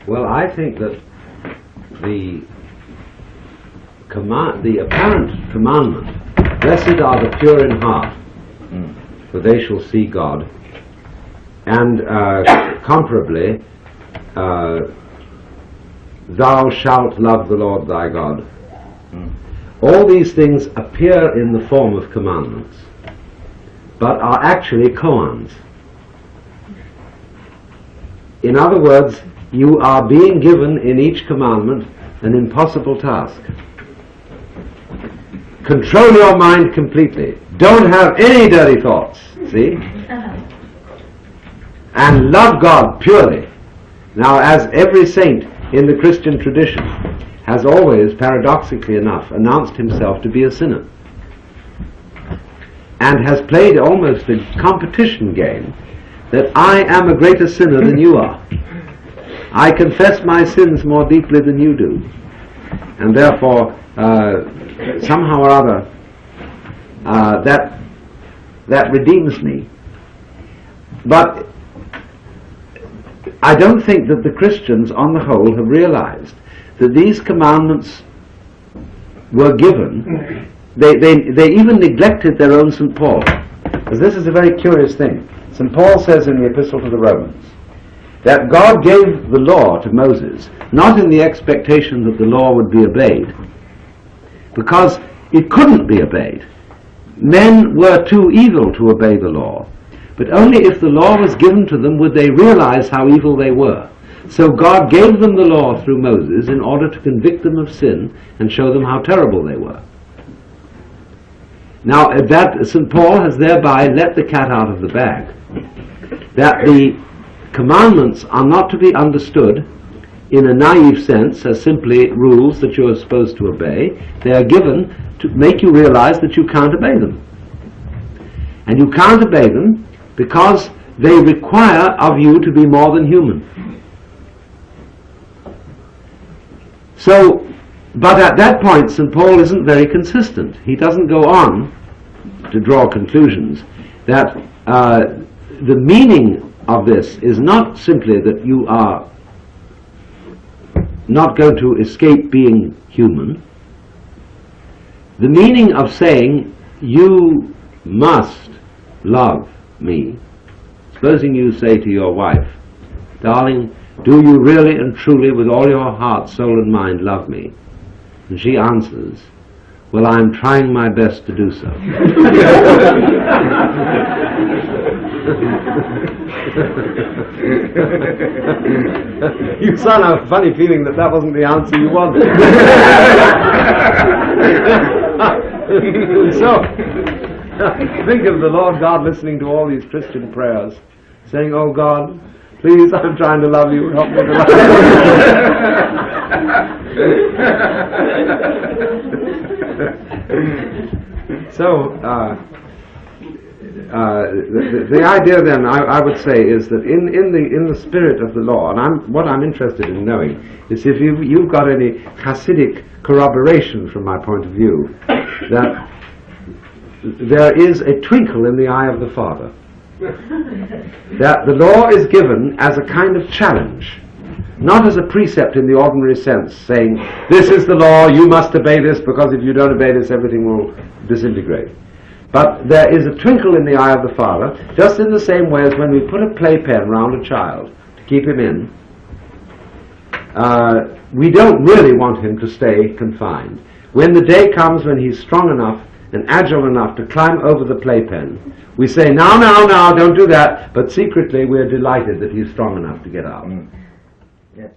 Well, I think that the apparent commandment, blessed are the pure in heart, for they shall see God, and comparably, thou shalt love the Lord thy God. All these things appear in the form of commandments, but are actually koans. In other words, you are being given in each commandment an impossible task. Control your mind completely. Don't have any dirty thoughts, see? And love God purely. Now, as every saint in the Christian tradition has always, paradoxically enough, announced himself to be a sinner, and has played almost a competition game that I am a greater sinner than you are. I confess my sins more deeply than you do, and therefore somehow or other that redeems me. But I don't think that the Christians on the whole have realized that these commandments were given. They even neglected their own St. Paul, because this is a very curious thing. St. Paul says in the Epistle to the Romans that God gave the law to Moses not in the expectation that the law would be obeyed, because it couldn't be obeyed. Men were too evil to obey the law, but only if the law was given to them would they realize how evil they were. So God gave them the law through Moses in order to convict them of sin and show them how terrible they were. Now, that St. Paul has thereby let the cat out of the bag, that the commandments are not to be understood in a naive sense as simply rules that you are supposed to obey. They are given to make you realize that you can't obey them. And you can't obey them because they require of you to be more than human. So, but at that point St. Paul isn't very consistent. He doesn't go on to draw conclusions that the meaning of this is not simply that you are not going to escape being human. The meaning of saying you must love me, supposing you say to your wife, darling, do you really and truly with all your heart, soul and mind love me? And she answers, well, I am trying my best to do so. You sound have a funny feeling that that wasn't the answer you wanted. So, think of the Lord God listening to all these Christian prayers, saying, oh God, please, I'm trying to love you, help me to love you. So, the idea then, I would say, is that in the spirit of the law, and what I'm interested in knowing is if you've got any Hasidic corroboration from my point of view, that there is a twinkle in the eye of the Father, that the law is given as a kind of challenge, not as a precept in the ordinary sense, saying, this is the law, you must obey this, because if you don't obey this, everything will disintegrate. But there is a twinkle in the eye of the Father, just in the same way as when we put a playpen round a child to keep him in, we don't really want him to stay confined. When the day comes when he's strong enough and agile enough to climb over the playpen, we say, now, don't do that, but secretly we're delighted that he's strong enough to get out. Yes.